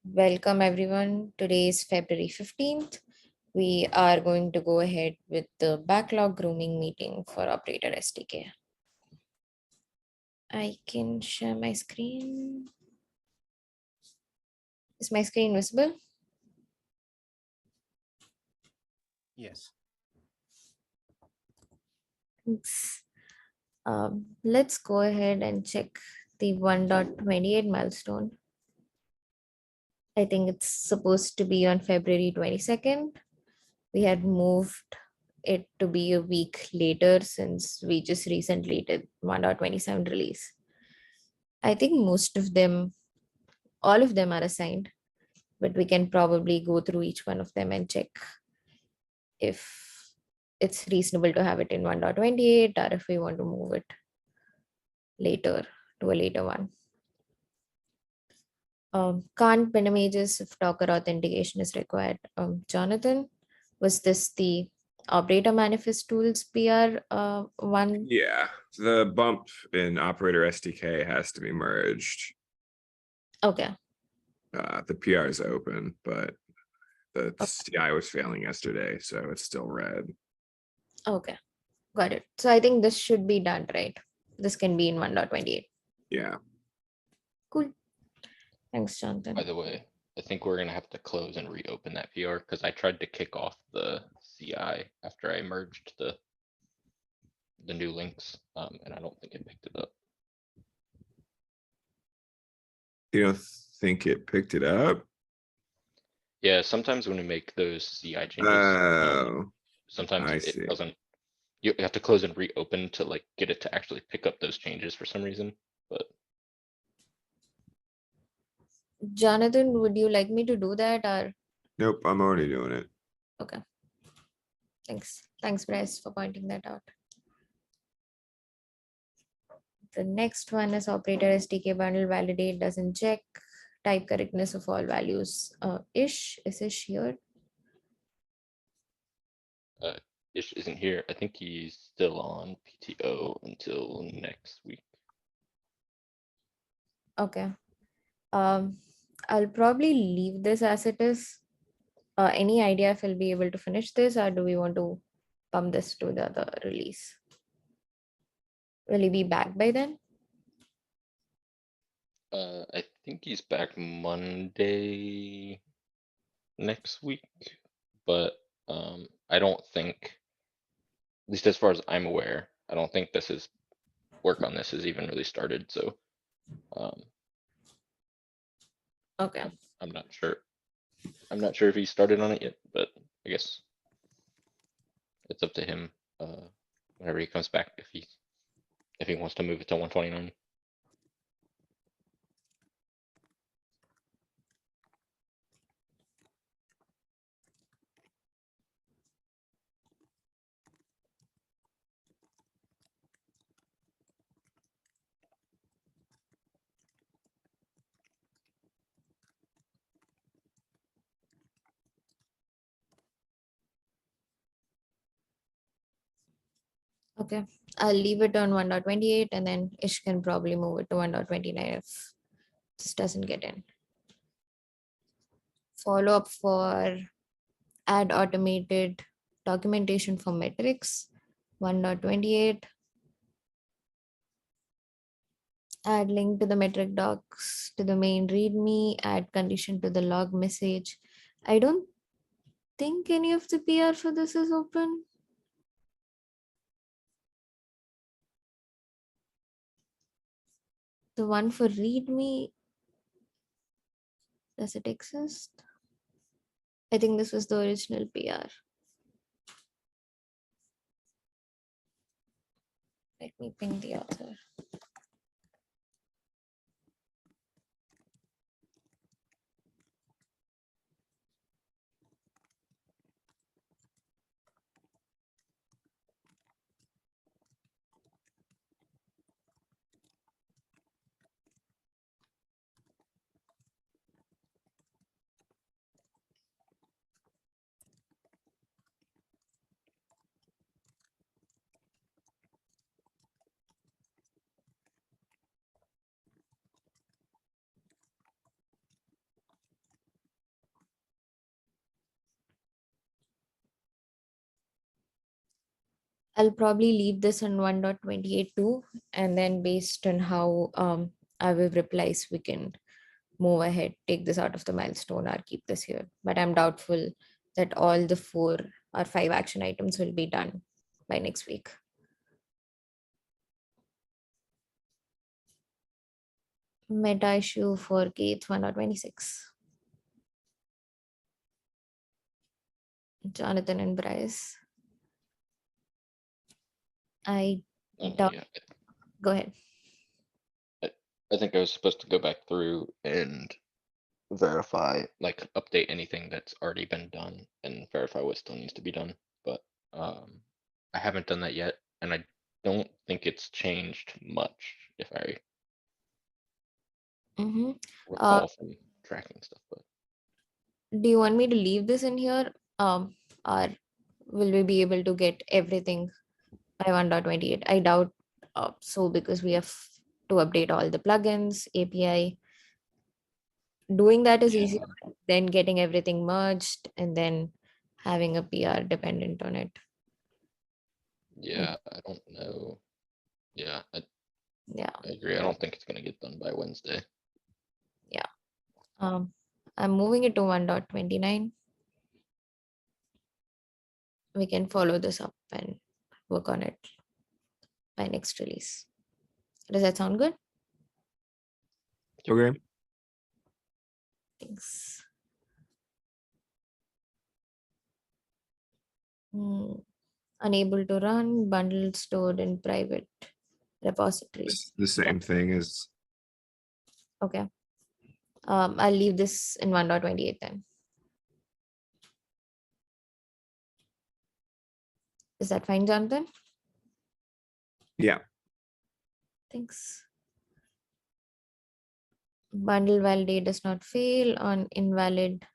Welcome everyone. Today is February 15th. We are going to go ahead with the backlog grooming meeting for operator SDK. I can share my screen. Is my screen visible? Yes. Thanks. Let's go ahead and check the 1.28 milestone. I think it's supposed to be on February 22nd. We had moved it to be a week later since we just recently did 1.27 release. I think most of them, all of them are assigned, but we can probably go through each one of them and check if it's reasonable to have it in 1.28 or if we want to move it later to a later one. Can't pin images if Docker authentication is required. Jonathan, was this the operator manifest tools PR one? Yeah, the bump in operator SDK has to be merged. Okay. The PR is open, but the CI was failing yesterday, so it's still red. Okay. Got it. So I think this should be done, right? This can be in 1.28. Yeah. Cool. Thanks, Jonathan. By the way, I think we're gonna have to close and reopen that PR because I tried to kick off the CI after I merged the new links, and I don't think it picked it up. You don't think it picked it up? Yeah, sometimes when we make those CI changes, Oh, sometimes I it see. doesn't. You have to close and reopen to like get it to actually pick up those changes for some reason, but Jonathan, would you like me to do that or? Nope, I'm already doing it. Okay. Thanks. Thanks, Bryce, for pointing that out. The next one is operator SDK bundle validate doesn't check type correctness of all values. Is Ish here? Ish isn't here. I think he's still on PTO until next week. Okay. I'll probably leave this as it is. Any idea if we'll be able to finish this or do we want to pump this to the other release? Will he be back by then? I think he's back Monday next week, but I don't think, at least as far as I'm aware, I don't think this is work on this has even really started. So Okay. I'm not sure. I'm not sure if he started on it yet, but I guess it's up to him whenever he comes back if he wants to move it to 129. Okay. I'll leave it on 1.28 and then Ish can probably move it to 1.29 if this doesn't get in. Follow up for add automated documentation for metrics 1.28. Add link to the metric docs to the main readme, add condition to the log message. I don't think any of the PR for this is open. The one for readme, does it exist? I think this was the original PR. Let me ping the author. I'll probably leave this on 1.28 too, and then based on how I will replies, we can move ahead, take this out of the milestone, or keep this here. But I'm doubtful that all the 4 or 5 action items will be done by next week. Meta issue for K 1.26. Jonathan and Bryce. I doubt. Yeah, Go ahead. I think I was supposed to go back through and verify, like update anything that's already been done and verify what still needs to be done. But I haven't done that yet, and I don't think it's changed much if I Mm-hmm. recall from tracking stuff. But Do you want me to leave this in here? Or will we be able to get everything by 1.28? I doubt so, because we have to update all the plugins, API. Doing that is easier than getting everything merged and then having a PR dependent on it. yeah, I don't know. Yeah, Yeah, I agree. I don't think it's gonna get done by Wednesday. yeah. I'm moving it to 1.29. We can follow this up and work on it by next release. Does that sound good? Okay. Thanks. Unable to run, bundle stored in private repository. It's the same thing as Okay. I'll leave this in 1.28 then. Is that fine, Jonathan? yeah. Thanks. Bundle validate does not fail on invalid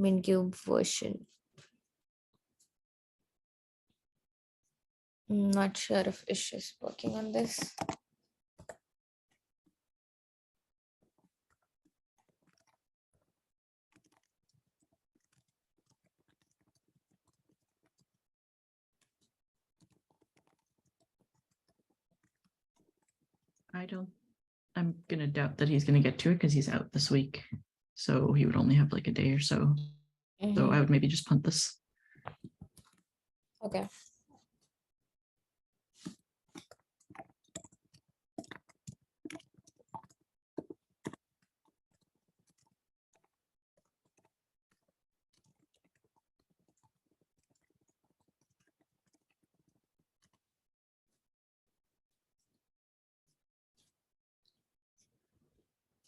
mincube version. Not sure if Ish is working on this. I'm gonna doubt that he's gonna get to it because he's out this week. So he would only have like a day or so. So I would maybe just punt this. Okay.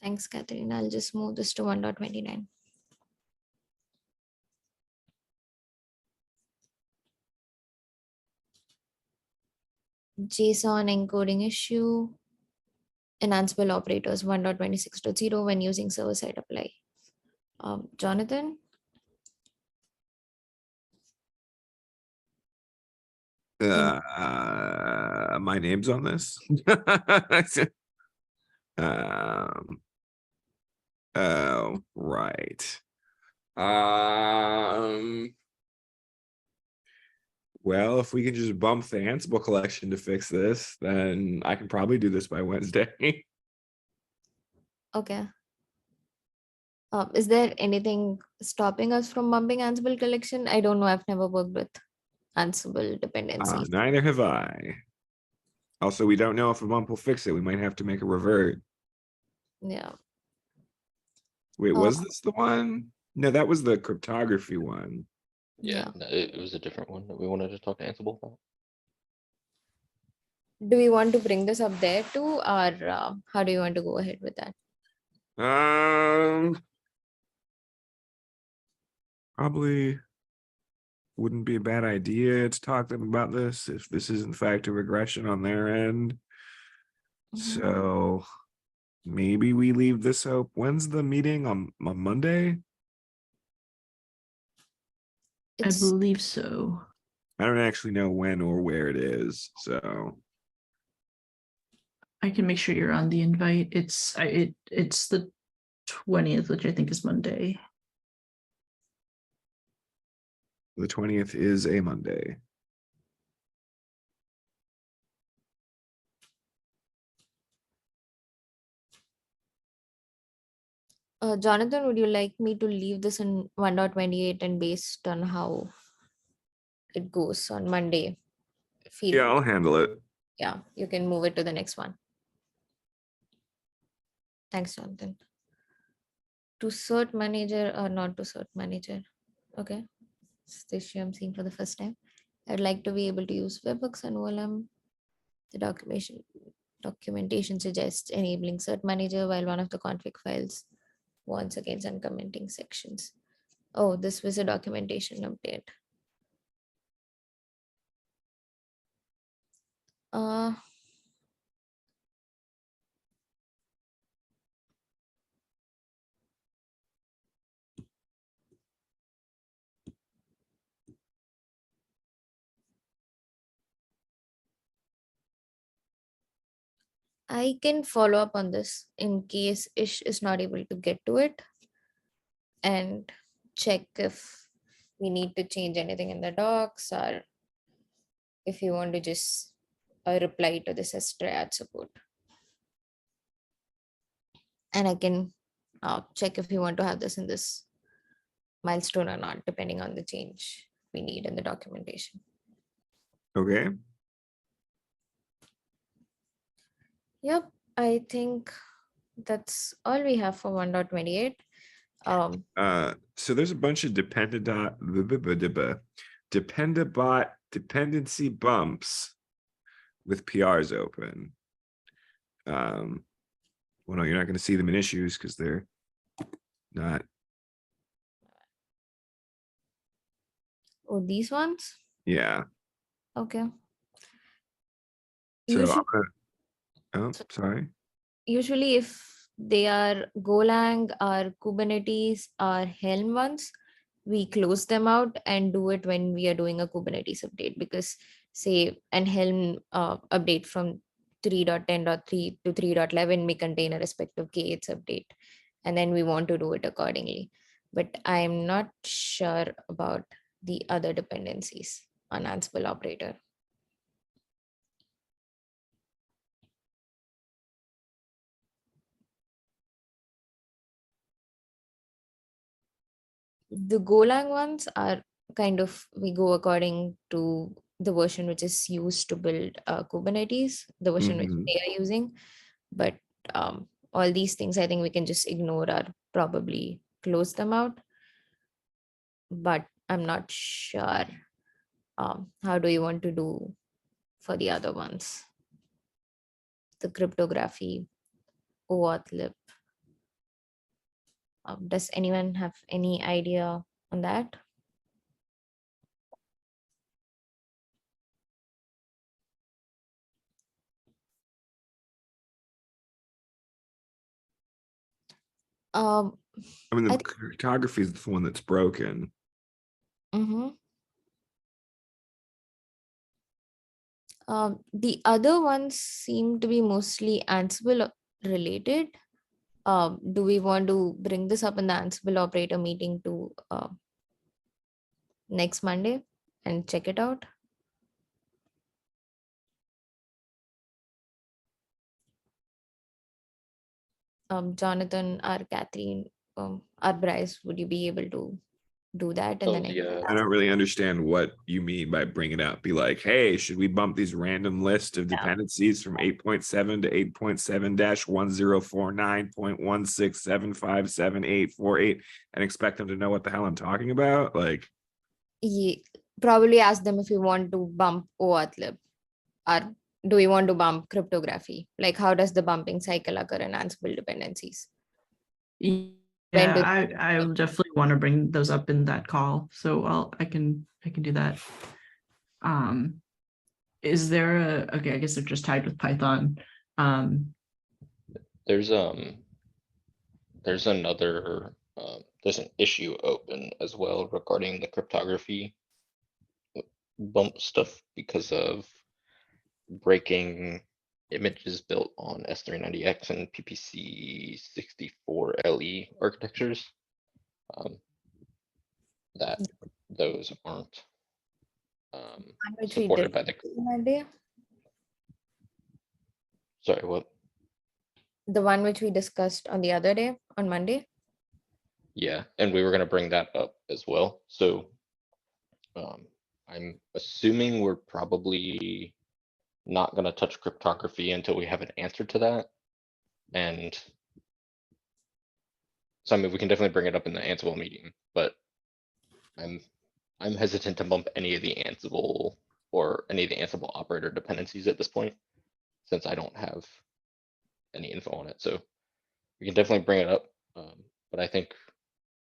Thanks, Catherine. I'll just move this to 1.29. JSON encoding issue. Enhanceable operators 1.26.0 when using server-side apply. Jonathan? My name's on this. um, oh, right. Well, if we can just bump the Ansible collection to fix this, then I can probably do this by Wednesday. Okay. Is there anything stopping us from bumping Ansible collection? I don't know. I've never worked with Ansible dependencies. Neither have I. Also, we don't know if a bump will fix it. We might have to make a revert. Yeah. Wait, was this the one? No, that was the cryptography one. Yeah, no, it was a different one that we wanted to talk to Ansible about. Do we want to bring this up there too, or how do you want to go ahead with that? Probably wouldn't be a bad idea to talk to them about this if this is in fact a regression on their end. So maybe we leave this up. When's the meeting on Monday? I believe so. I don't actually know when or where it is, so I can make sure you're on the invite. It's the 20th, which I think is Monday. the 20th is a Monday. Jonathan, would you like me to leave this in 1.28 and based on how it goes on Monday? Yeah, I'll handle it. Yeah, you can move it to the next one. Thanks, Jonathan. To cert manager or not to cert manager? Okay, it's the issue I'm seeing for the first time. I'd like to be able to use webhooks and OLM. The documentation suggests enabling cert manager while one of the config files warns against uncommenting sections. Oh, this was a documentation update. Uh, I can follow up on this in case Ish is not able to get to it and check if we need to change anything in the docs or if you want to just reply to this as triad support. And I can check if you want to have this in this milestone or not, depending on the change we need in the documentation. Okay. Yep, I think that's all we have for 1.28. So there's a bunch of dependency bumps with PRs open. Well, no, you're not going to see them in issues because they're not. Oh, these ones? Yeah. Okay. So Usually, oh, sorry. usually if they are Golang or Kubernetes or Helm ones, we close them out and do it when we are doing a Kubernetes update, because say an Helm update from 3.10.3 to 3.11 may contain a respective K8s update, and then we want to do it accordingly. But I'm not sure about the other dependencies on Ansible operator. The Golang ones are kind of, we go according to the version which is used to build Kubernetes, the version which Mhm. they are using. But all these things, I think we can just ignore or probably close them out. But I'm not sure how do you want to do for the other ones? The cryptography, OAuth lib. Does anyone have any idea on that? Um, I mean, the I cryptography is the one that's broken. mhm. The other ones seem to be mostly Ansible related. Do we want to bring this up in the Ansible operator meeting to next Monday and check it out? Jonathan or Catherine or Bryce, would you be able to do that in the So next? I don't really understand what you mean by bring it up. Be like, hey, should we bump these random list of dependencies from 8.7 to 8.7-1049.16757848 and expect them to know what the hell I'm talking about? Like, Probably ask them if you want to bump OAuth lib, or do we want to bump cryptography? Like, how does the bumping cycle occur in Ansible dependencies? When Yeah, do I will definitely want to bring those up in that call. So I can do that. Is there okay, I guess they're just tied with Python. there's another there's an issue open as well regarding the cryptography bump stuff because of breaking images built on S390X and PPC64LE architectures. That those aren't which we supported did by the. Monday? Sorry, what? The one which we discussed on the other day, on Monday? Yeah, and we were gonna bring that up as well, so. I'm assuming we're probably not gonna touch cryptography until we have an answer to that. And. So I mean, we can definitely bring it up in the Ansible meeting, but. I'm hesitant to bump any of the Ansible or any of the Ansible operator dependencies at this point. Since I don't have any info on it, so we can definitely bring it up. But I think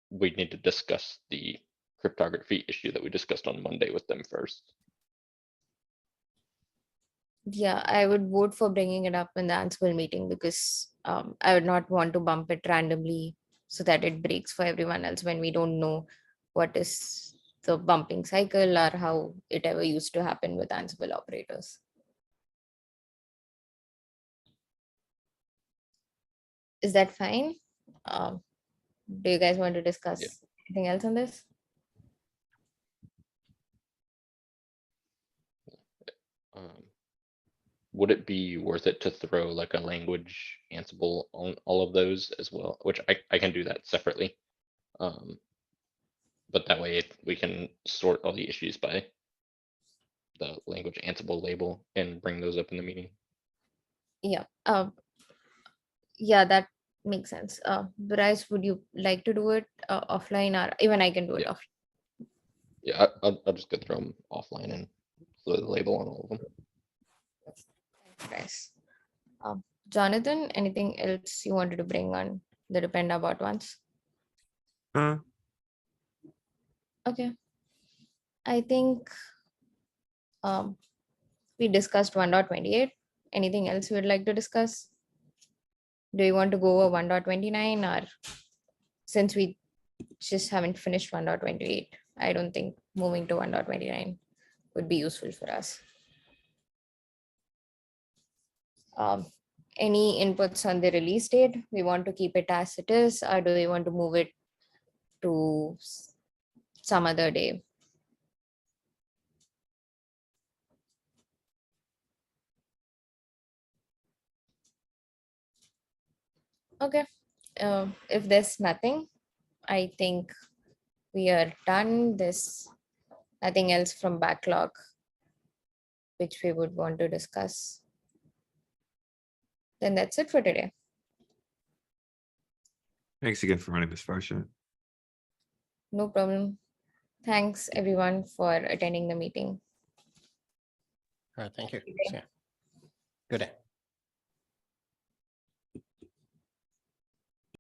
we need to discuss the cryptography issue that we discussed on Monday with them first. Yeah, I would vote for bringing it up in the Ansible meeting because I would not want to bump it randomly so that it breaks for everyone else when we don't know what is the bumping cycle or how it ever used to happen with Ansible operators. Is that fine? Do you guys want to discuss anything else on this? Would it be worth it to throw like a language Ansible on all of those as well, which I can do that separately. But that way we can sort all the issues by the language Ansible label and bring those up in the meeting. Yeah. Yeah, that makes sense. Bryce, would you like to do it offline, or even I can do it Yeah. offline? Yeah, I'll just go throw them offline and throw the label on all of them. Thanks, Bryce. Jonathan, anything else you wanted to bring on the depend about ones? Okay. I think we discussed 1.28. Anything else you would like to discuss? Do you want to go over 1.29, or since we just haven't finished 1.28, I don't think moving to 1.29 would be useful for us. Any inputs on the release date? We want to keep it as it is, or do we want to move it to some other day? Okay. If there's nothing, I think we are done. There's nothing else from backlog which we would want to discuss. Then that's it for today. Thanks again for running this function. No problem. Thanks everyone for attending the meeting. All right, thank you. Good day. See ya. Good day.